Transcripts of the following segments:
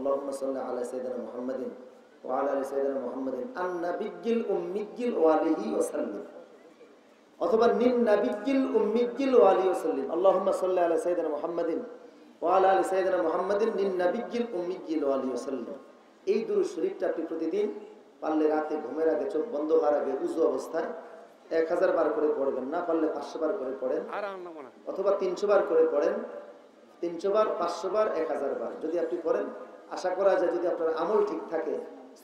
আল্লাহুম্মা সাল্লি আলা সাইয়্যিদিনা মুহাম্মাদিন ওয়া আলা আলি সাইয়্যিদিনা মুহাম্মাদিন আন-নাবিয়্যিল উম্মিয়্যিল ওয়া আলিহি ওয়া সাল্লিম, অথবা নিন নাবিয়্যিল উম্মিয়্যিল ওয়া আলিহি ওয়া সাল্লিম আল্লাহুম্মা সাল্লি আলা সাইয়্যিদিনা মুহাম্মাদিন ওয়া আলা আলি সাইয়্যিদিনা মুহাম্মাদিন নিন নাবিয়্যিল উম্মিয়্যিল ওয়া আলিহি ওয়া সাল্লিম। এই দুরূদ শরীফটা আপনি প্রতিদিন পারলে রাতে ঘুমের আগে চোখ বন্ধ হওয়ার আগে উযু অবস্থায় 1000 বার করে পড়বেন, না পারলে 500 বার করে পড়েন, অথবা 300 বার করে পড়েন। 300 বার, 500 বার, 1000 বার যদি আপনি পড়েন, আশা করা যায় যদি আপনার আমল ঠিক থাকে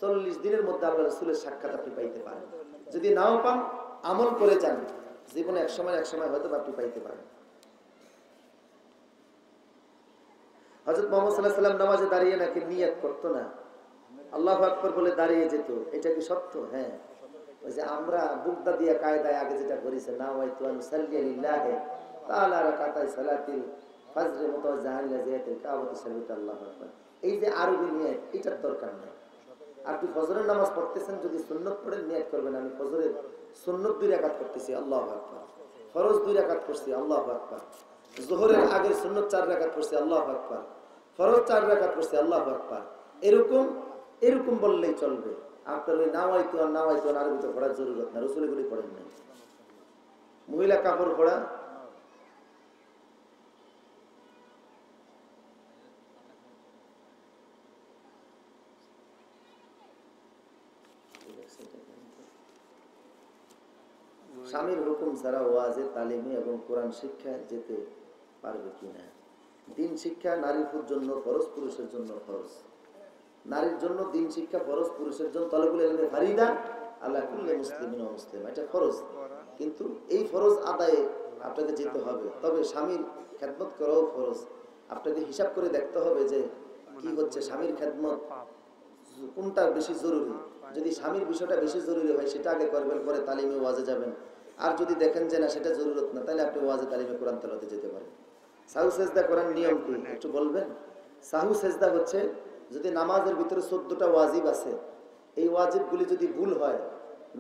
40 দিনের মধ্যে আল্লাহ রাসূলের সাক্ষাৎ আপনি পাইতে পারেন। যদি নাও পান, আমল করে যান, জীবনে এক সময় হয়তো আপনি পাইতে পারেন। হযরত মুহাম্মদ সাল্লাল্লাহু আলাইহি ওয়াসাল্লাম নামাজে দাঁড়িয়ে নাকি নিয়ত করতো না, আল্লাহু আকবার বলে দাঁড়িয়ে যেত। এটা কি সত্য? হ্যাঁ। ওই যে আমরা বুকদা দিয়া কায়দায় আগে যেটা করেছে, নাওয়াইতু আন সাল্লি লিল্লাহি তাআলা রাকাতাই সালাতিল ফজর মুতাওয়াজ্জিহান ইলা জিয়াতিল কাবাতি সাল্লাতু আল্লাহু আকবার, এই যে আরবি নিয়ত, এটার দরকার নেই। আপনি ফজরের নামাজ পড়তেছেন, যদি সুন্নত পড়েন নিয়ত করবেন আমি ফজরের সুন্নত 2 রাকাত করতেছি, আল্লাহু আকবার। ফরজ 2 রাকাত করছি, আল্লাহু আকবার। যোহরের আগের সুন্নত 4 রাকাত করছি, আল্লাহু আকবার। ফরজ 4 রাকাত করছি, আল্লাহু আকবার। এরকম বললেই চলবে। আপনার ওই নাওয়াইতু আরবিতে পড়ার জরুরত না, রাসূল এগুলি পড়েন না। মহিলা কাপড় পরা, স্বামীর হুকুম ছাড়া ওয়াজে, তালিমে এবং কোরআন শিক্ষায় যেতে পারবে কিনা? দিন শিক্ষা নারীর জন্য ফরজ, পুরুষের জন্য ফরজ। নারীর জন্য দিন শিক্ষা ফরজ, পুরুষের জন্য তালাবুল ইলমি ফারিদা আলা কুল্লি মুসলিমিন ওয়া মুসলিমা, এটা ফরজ। কিন্তু এই ফরজ আদায়ে আপনাকে যেতে হবে। তবে স্বামীর খেদমত করাও ফরজ। আপনাকে হিসাব করে দেখতে হবে যে কি হচ্ছে, স্বামীর খেদমত কোনটা বেশি জরুরি। যদি স্বামীর বিষয়টা বেশি জরুরি হয় সেটা আগে করবেন, পরে তালিমে ওয়াজে যাবেন। আর যদি দেখেন যে না সেটা জরুরত না, তাহলে আপনি ওয়াজে তালিমে কোরআন তেলাওয়াতে যেতে পারেন। সাহু সেজদা করার নিয়ম কি একটু বলবেন? সাহু সেজদা হচ্ছে, যদি নামাজের ভিতরে 14টা ওয়াজিব আছে, এই ওয়াজিবগুলি যদি ভুল হয়,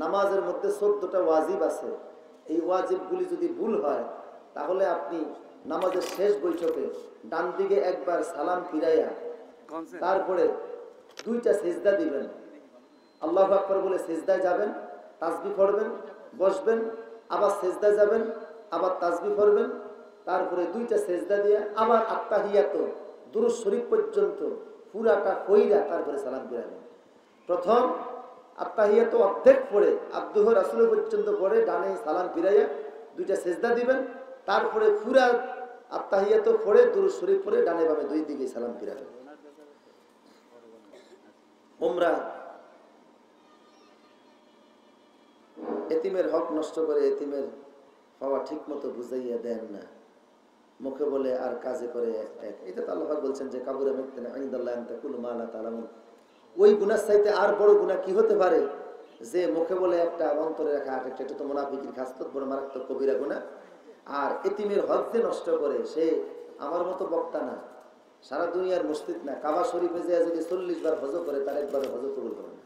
নামাজের মধ্যে 14টা ওয়াজিব আছে, এই ওয়াজিবগুলি যদি ভুল হয়, তাহলে আপনি নামাজের শেষ বৈঠকে ডান দিকে একবার সালাম ফিরাইয়া তারপরে 2টা সেজদা দিবেন, আল্লাহু আকবার বলে সেজদায় যাবেন, তাসবিহ পড়বেন, বসবেন, আবার সেজদায় যাবেন, আবার তাসবিহ পড়বেন, তারপরে 2টা সেজদা দিয়ে আবার আত্তাহিয়াত দুরূদ শরীফ পর্যন্ত পুরাটা কইরা তারপরে সালাম ফিরাবেন। প্রথম আত্তাহিয়াত অর্ধেক পড়ে আব্দুহ রাসূল পর্যন্ত পড়ে ডানে সালাম ফিরাইয়া 2টা সেজদা দিবেন, তারপরে পুরা আত্তাহিয়াত পড়ে দুরূদ শরীফ পড়ে ডানে বামে 2 দিকে সালাম ফিরাবেন। উমরা এতিমের হক নষ্ট করে, এতিমের পাওয়া ঠিক মতো বুঝাইয়া দেন না, মুখে বলে আর কাজে করে এক। এটা তো আল্লাহ বলছেন যে কাবুরা মিথ্যা ইনদাল্লাহি আন তাকুলু মা লা তা'লামুন। ওই গুনাহ চাইতে আর বড় গুনাহ কি হতে পারে যে মুখে বলে একটা, অন্তরে রাখা আরেকটা। এটা তো মুনাফিকের খাসলত, বড় মারাত্মক কবিরা গুনাহ। আর এতিমের হক যে নষ্ট করে, সে আমার মতো বক্তা না, সারা দুনিয়ার মসজিদ না, কাবা শরীফে যায় যদি 40 বার হজ করে, তার একবার হজ কবুল হবে না।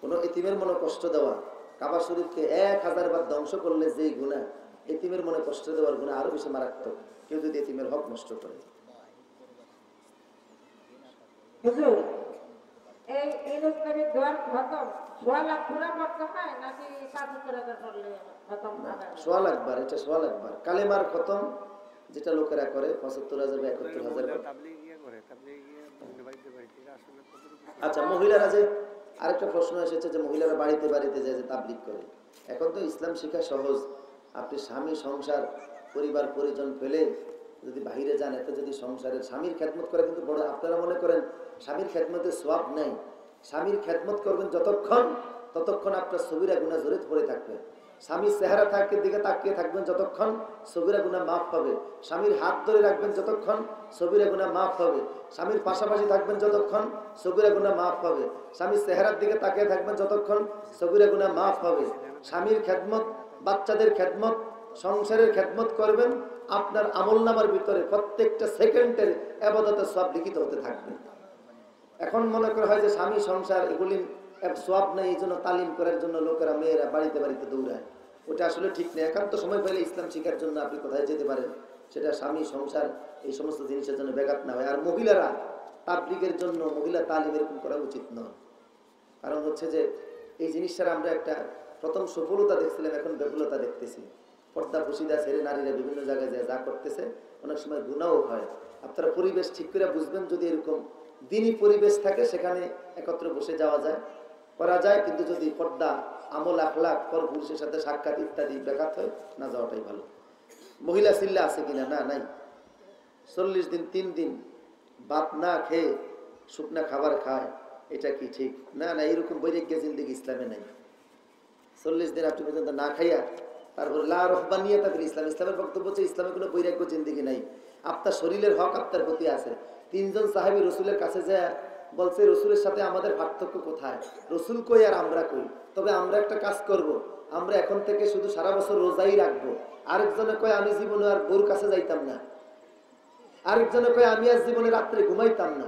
কোনো এতিমের মনে কষ্ট দেওয়া, কাবা শরীফকে 1000 বার ধ্বংস করলে যেই গুনাহ, এতিমের মনে কষ্ট দেওয়ার গুনাহ আরো বেশি মারাত্মক, কেউ যদি এতিমের হক নষ্ট করে। হুজুর, এই লোকের দোয়ার খতম 1 লাখ পুরা পড়তে হয় নাকি 75,000 পড়লে খতম হবে? 1 লাখ বার, এটা 1 লাখ বার কালেমার খতম, যেটা লোকেরা করে 75,000 বা 71,000 বার। আচ্ছা, মহিলারা যে আরেকটা প্রশ্ন এসেছে যে মহিলারা বাড়িতে বাড়িতে যায় যে তাবলীগ করে। এখন তো ইসলাম শিক্ষা সহজ, আপনি স্বামী, সংসার, পরিবার পরিজন ফেলে যদি বাহিরে যান, এত যদি সংসারের স্বামীর খেদমত করে, কিন্তু বড় আপনারা মনে করেন স্বামীর খেদমতের সওয়াব নেই। স্বামীর খেদমত করবেন ততক্ষণ আপনার সগীরা গুনাহ জড়িত পড়ে থাকবে। স্বামীর চেহারা দিকে তাকিয়ে থাকবেন যতক্ষণ, সগীরা গুনাহ মাফ হবে। স্বামীর হাত ধরে রাখবেন যতক্ষণ, সগীরা গুনাহ মাফ হবে। স্বামীর পাশাপাশি থাকবেন যতক্ষণ, সগীরা গুনাহ মাফ হবে। স্বামীর চেহারার দিকে তাকিয়ে থাকবেন যতক্ষণ, সগীরা গুনাহ মাফ হবে। স্বামীর খেদমত, বাচ্চাদের খেদমত, সংসারের খেদমত করবেন, আপনার আমলনামার ভিতরে প্রত্যেকটা সেকেন্ডের ইবাদতের সওয়াব লিখিত হতে থাকবে। এখন মনে করা হয় যে স্বামী, সংসার এগুলি সওয়াব নেই, এই জন্য তালিম করার জন্য লোকেরা, মেয়েরা বাড়িতে বাড়িতে দৌড়ায়। ওটা আসলে ঠিক নেই। একান্ত সময় পেলে ইসলাম শিক্ষার জন্য আপনি কোথায় যেতে পারেন, সেটা স্বামী, সংসার, এই সমস্ত জিনিসের জন্য ব্যাঘাত না হয়। আর মহিলারা তাবলীগের জন্য মহিলা তালিম এরকম করা উচিত নয়। কারণ হচ্ছে যে এই জিনিসটার আমরা একটা প্রথম সফলতা দেখছিলাম, এখন বেফলতা দেখতেছি। পর্দা পুশিদা ছেড়ে নারীরা বিভিন্ন জায়গায় যা করতেছে, অনেক সময় গুনাহও হয়। আপনারা পরিবেশ ঠিক করে বুঝবেন, যদি এরকম দিনই পরিবেশ থাকে সেখানে একত্রে বসে যাওয়া যায়, করা যায়। কিন্তু যদি পর্দা, আমল, আখলাক, পর পুরুষের সাথে সাক্ষাৎ ইত্যাদি ব্যাঘাত হয়, না যাওয়াটাই ভালো। মহিলা চিল্লা আছে কিনা? না, নাই। 40 দিন 3 দিন ভাত না খেয়ে শুকনা খাবার খায়, এটা কি ঠিক? না না, এরকম বৈরাগ্য জিন্দেগি ইসলামে নাই। 40 দিন আপনি পর্যন্ত না খাইয়া তারপরে লা রহবানিয়া তাদের ইসলামের বক্তব্য হচ্ছে ইসলামে কোনো বৈরাগ্য জিন্দেগি নাই। আপনার শরীরের হক আপনার প্রতি আছে। 3 জন সাহাবী রসুলের কাছে যায় বলছে, রসুলের সাথে আমাদের পার্থক্য কোথায়? রসুল কই আর আমরা কই? তবে আমরা একটা কাজ করব, আমরা এখন থেকে শুধু সারা বছর রোজাই রাখবো। আরেকজনে কয় আমি জীবনে আর বউর কাছে যাইতাম না। আরেকজনে কয় আমি আজ জীবনে রাত্রে ঘুমাইতাম না।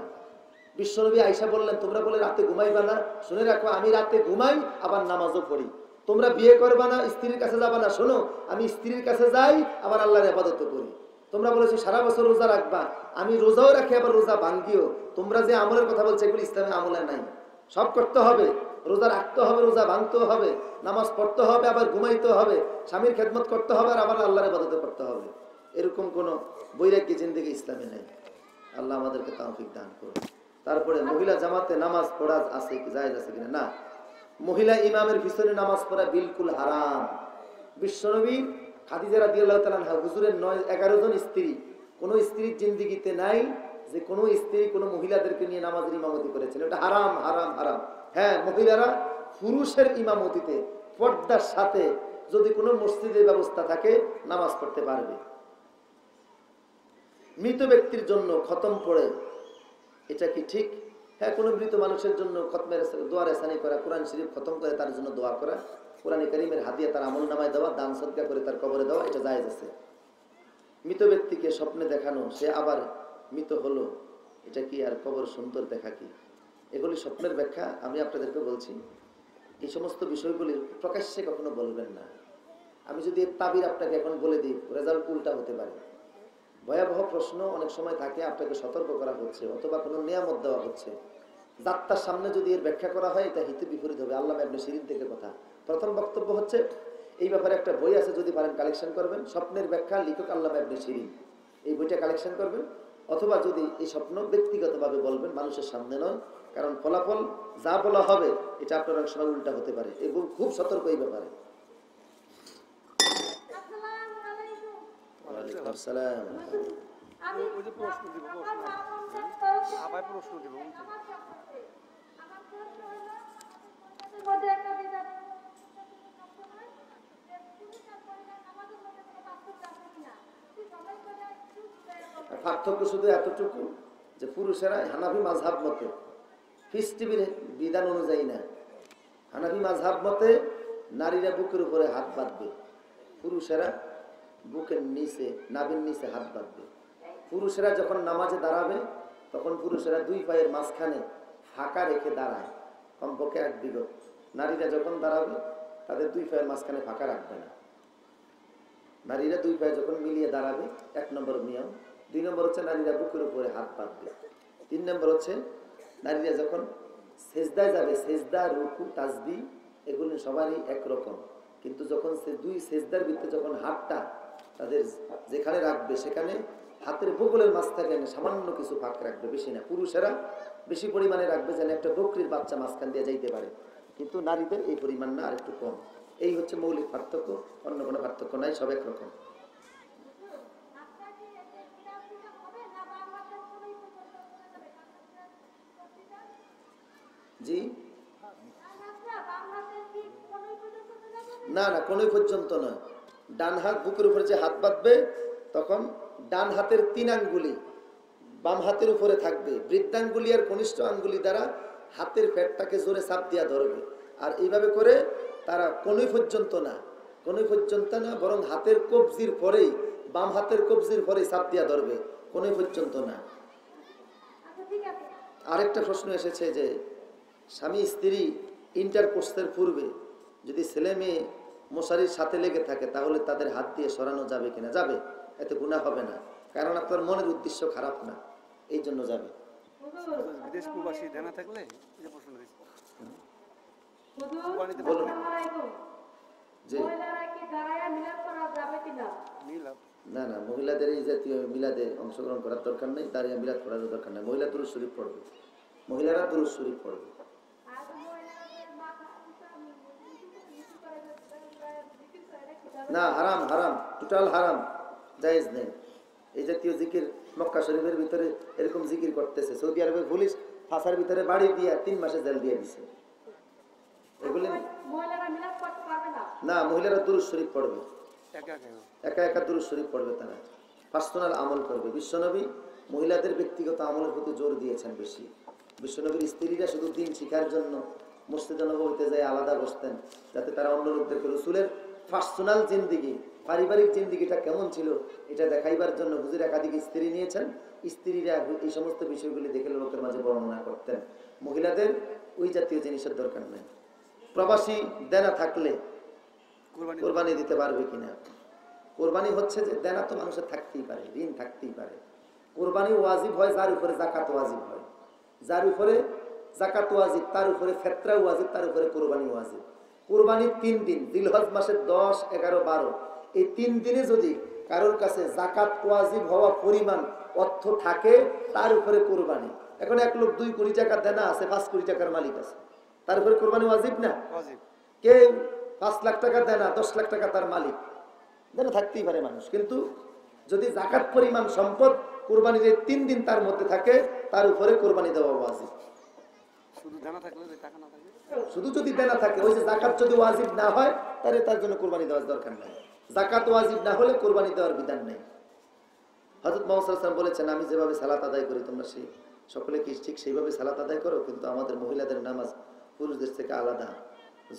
বিশ্বনবী আয়েশা বললেন, তোমরা বলে রাতে ঘুমাইবা না? শুনে রাখো, আমি রাতে ঘুমাই আবার নামাজও পড়ি। তোমরা বিয়ে করবা না, স্ত্রীর কাছে যাবা না? শোনো, আমি স্ত্রীর কাছে যাই আবার আল্লাহর ইবাদত করি। তোমরা বলেছো সারা বছর রোজা রাখবা, আমি রোজাও রাখি আবার রোজা ভাঙ্গিও। তোমরা যে আমলের কথা বলছো এগুলো ইসলামে আমলে নাই। সব করতে হবে, রোজা রাখতে হবে, রোজা ভাঙতেও হবে, নামাজ পড়তে হবে, আবার ঘুমাইতেও হবে, স্বামীর খেদমত করতে হবে, আর আবার আল্লাহর ইবাদত করতে হবে। এরকম কোন বৈরাগ্য জিন্দেগি ইসলামে নেই। আল্লাহ আমাদেরকে তৌফিক দান করুন। তারপরে মহিলা জামাতে নামাজ পড়া আছে কি, জায়েজ আছে কিনা? না, মহিলা ইমামের পিছনে নামাজ পড়া বিলকুল হারাম। বিশ্বনবী খাদিজা রাদিয়াল্লাহু তাআলা আনহা হুজুরের 11 জন স্ত্রী, কোন স্ত্রীর জিন্দেগিতে নাই যে কোন স্ত্রী কোন মহিলাদেরকে নিয়ে নামাজের ইমামতি করেছেন। এটা হারাম, হারাম, হারাম। হ্যাঁ, মহিলারা পুরুষের ইমামতিতে পর্দার সাথে যদি কোনো মসজিদের ব্যবস্থা থাকে নামাজ পড়তে পারবে। মৃত ব্যক্তির জন্য খতম পড়ে, এটা কি ঠিক? হ্যাঁ, কোনো মৃত মানুষের জন্য খতমের দোয়া রেসানি করা, কোরআন শরীফ খতম করে তার জন্য দোয়া করা, কোরআনে কারীমের হাদিয়া তার আমল নামায় দেওয়া, দান সদকা করে তার কবরে দেওয়া, এটা জায়েজ আছে। মৃত ব্যক্তিকে স্বপ্নে দেখানো, সে আবার মৃত হলো, এটা কি আর কবর সুন্দর দেখা কি? এগুলি স্বপ্নের ব্যাখ্যা। আমি আপনাদেরকে বলছি, এই সমস্ত বিষয়গুলি প্রকাশ্যে কখনো বলবেন না। আমি যদি তাবির আপনাকে এখন বলে দিই, রেজাল্ট উল্টা হতে পারে। ভয়াবহ প্রশ্ন অনেক সময় থাকে, আপনাকে সতর্ক করা হচ্ছে, অথবা কোনো নিয়ামত দেওয়া হচ্ছে। যাত্রার সামনে যদি এর ব্যাখ্যা করা হয়, এটা হিতে বিপরীত হবে। আল্লামা ইবনে সিরিন থেকে কথা। প্রথম বক্তব্য হচ্ছে, এই ব্যাপারে একটা বই আছে, যদি পারেন কালেকশন করবেন, স্বপ্নের ব্যাখ্যা, লিখক আল্লামা ইবনে সিরিন। এই বইটা কালেকশন করবেন। অথবা যদি এই স্বপ্ন ব্যক্তিগতভাবে বলবেন, মানুষের সামনে নয়, কারণ ফলাফল যা বলা হবে এটা আপনার অনেক সময় উল্টা হতে পারে, এবং খুব সতর্ক এই ব্যাপারে। ওয়ালাইকুম আসসালাম। পার্থক্য শুধু এতটুকু যে পুরুষেরা হানাফি মাযহাব মতে ফিস্টিভির বিধান অনুযায়ী না। হানাফি মাযহাব মতে নারীরা বুকের উপরে হাত বাঁধবে, পুরুষেরা বুকের নিচে, নাভির নিচে হাত বাঁধবে। পুরুষেরা যখন নামাজে দাঁড়াবে তখন পুরুষেরা 2 পায়ের মাঝখানে ফাঁকা রেখে দাঁড়ায়, কমপক্ষে 1 বিগত। নারীরা যখন দাঁড়াবে তাদের 2 পায়ের মাঝখানে ফাঁকা রাখবে না। নারীরা 2 পায়ে যখন মিলিয়ে দাঁড়াবে, 1 নম্বর নিয়ম। 2 নম্বর হচ্ছে নারীরা বুকের উপরে হাত বাঁধবে। 3 নম্বর হচ্ছে নারীরা যখন সেজদায় যাবে, সেজদা, রুকু, তাসবিহ এগুলি সবারই একরকম, কিন্তু যখন দুই সেজদার ভিতরে যখন হাতটা তাদের যেখানে রাখবে সেখানে হাতের বগলের মাছ থেকে সামান্য কিছু ফাঁক রাখবে, বেশি না। পুরুষেরা বেশি পরিমাণে রাখবে, যেন একটা বকরির বাচ্চা মাঝখান দিয়ে যাইতে পারে, কিন্তু নারীদের এই পরিমাণ না, আর একটু কম। এই হচ্ছে মৌলিক পার্থক্য, অন্য কোনো পার্থক্য নাই, সব একরকম। জি না, না, কোনোই পর্যন্ত নয়। ডান হাত বুকের উপরে যে হাত বাঁধবে তখন ডান হাতের 3 আঙ্গুলি বাম হাতের উপরে থাকবে, বৃদ্ধাঙ্গুলি আর কনিষ্ঠ আঙ্গুলি দ্বারা হাতের পেটটাকে জোরে চাপ দিয়া ধরবে। আর এইভাবে করে তারা কোনোই পর্যন্ত না, কোনোই পর্যন্ত না, বরং হাতের কবজির পরেই, বাম হাতের কবজির পরেই চাপ দিয়া ধরবে, কোনোই পর্যন্ত না। আরেকটা প্রশ্ন এসেছে যে স্বামী স্ত্রী ইন্টারকোর্সের পূর্বে যদি ছেলে মেয়ে মশারির সাথে লেগে থাকে তাহলে তাদের হাত দিয়ে সরানো যাবে কিনা? যাবে, এতে গুনাহ হবে না, কারণ আপনার মনের উদ্দেশ্য খারাপ না, এই জন্য যাবে। হুজুর, বিদেশ প্রবাসী দেনা থাকলে এই যে প্রশ্ন দিয়েছি হুজুর, কোরবানিতে বলুন। আসসালামু আলাইকুম। জি মহিলারা কি দাঁড়ায় মিলাদ করা যাবে কিনা? মিলাপ না না, মহিলাদের এই জাতীয় মিলাদে অংশগ্রহণ করার দরকার নেই, দাঁড়িয়ে মিলাদ করার দরকার নেই। মহিলা দুরূদ শরীফ পড়বে, মহিলারা দুরূদ শরীফ পড়বে। আর মহিলাদের মাথা নিচু করে জিকির করে রেখে যাবে না, হারাম হারাম, টোটাল হারাম, জায়েজ নেই। এই জাতীয় জিকির মক্কা শরীফের ভিতরে এরকম জিকির করতেছে, সৌদি আরবের পুলিশ ফাঁসার ভিতরে বাড়ি দিয়ে 3 মাসে জেল দিয়ে দিছে এগুলি। মহিলারা মিলাদ করতে পারবে না। না, মহিলারা দুরূদ শরীফ পড়বে, একা একা একা একা দুরূদ শরীফ পড়বে, তারা পার্সোনাল আমল করবে। বিশ্বনবী মহিলাদের ব্যক্তিগত আমলের প্রতি জোর দিয়েছেন বেশি। বিশ্বনবীর স্ত্রীরা শুধু দিন শিখার জন্য মসজিদে নববীতে যায় আলাদা বসতেন, যাতে তারা অন্য লোকদেরকে রসুলের পার্সোনাল জিন্দিগি, পারিবারিক জিন্দিগিটা কেমন ছিল এটা দেখাইবার জন্য হুজুর একাধিক স্ত্রী নিয়েছেন। স্ত্রীরা এই সমস্ত বিষয়গুলি দেখে লোকের মাঝে বর্ণনা করতেন। মহিলাদের ওই জাতীয় জিনিসের দরকার নেই। প্রবাসী দেনা থাকলে কোরবানি কোরবানি দিতে পারবে কিনা? কোরবানি হচ্ছে যে দেনা তো মানুষের থাকতেই পারে, ঋণ থাকতেই পারে। কোরবানি ওয়াজিব হয় যার উপরে জাকাত ওয়াজিব হয়, যার উপরে জাকাত ওয়াজিব তার উপরে ফিতরা ওয়াজিব, তার উপরে কোরবানি ওয়াজিব। কোরবানি 3 দিন, জিলহজ মাসের 10, 11, 12 এই 3 দিনে যদি কারোর কাছে জাকাত ওয়াজিব হওয়া পরিমাণ অর্থ থাকে তার উপরে কোরবানি। এখন এক লোক 2 কোটি টাকা দেনা আছে, 5 কোটি টাকার মালিক আছে, তার উপরে কোরবানি ওয়াজিব না? ওয়াজিব কে 5 লাখ টাকা দেনা, 10 লাখ টাকা তার মালিক, দেনা থাকতেই পারে মানুষ। কিন্তু যদি জাকাত পরিমাণ সম্পদ কোরবানির এই 3 দিন তার মধ্যে থাকে তার উপরে কোরবানি দেওয়া ওয়াজিব। শুধু দেনা থাকলে যে টাকা না থাকে শুধু যদি দেনা থাকে, ওই যে জাকাত যদি ওয়াজিব না হয় তাহলে তার জন্য কোরবানি দেওয়ার দরকার নেই। জাকাত ওয়াজিব না হলে কোরবানি দেওয়ার বিধান নেই। হযরত মুহাম্মদ সাল্লাল্লাহু আলাইহি ওয়াসাল্লাম বলেছেন, আমি যেভাবে সালাত আদায় করি তোমরা সকলে কি ঠিক সেইভাবে সালাত আদায় করো? কিন্তু আমাদের মহিলাদের নামাজ পুরুষদের থেকে আলাদা।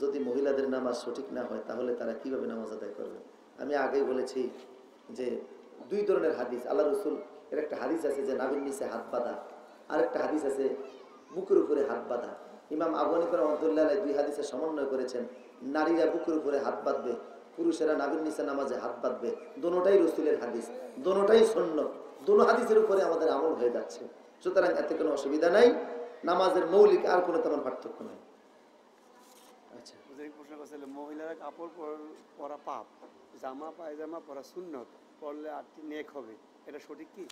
যদি মহিলাদের নামাজ সঠিক না হয় তাহলে তারা কিভাবে নামাজ আদায় করবে? আমি আগেই বলেছি যে 2 ধরনের হাদিস। আল্লাহ রসুল এর একটা হাদিস আছে যে নাভির নিচে হাত বাঁধা, আর একটা হাদিস আছে বুকের উপরে হাত বাঁধা। ইমাম আবু হানিফা রাহমাতুল্লাহ আলাইহি 2 হাদিসের সমন্বয় করেছেন। নারীরা বুকের উপরে হাত বাঁধবে, পুরুষেরা নাভির নিচে নামাজে হাত বাঁধবে। দোনোটাই রসুলের হাদিস, দোনোটাই সুন্নাত, দোনো হাদিসের উপরে আমাদের আমল হয়ে যাচ্ছে। সুতরাং এতে কোনো অসুবিধা নাই। নামাজের মৌলিক আর কোনো তেমন পার্থক্য নেই। আচ্ছা, এই প্রশ্ন করছিল মহিলারা কাপড় পরা পাপ, জামা পায়জামা পরা সুন্নত, পরলে আর নেক হবে, এটা সঠিক কি?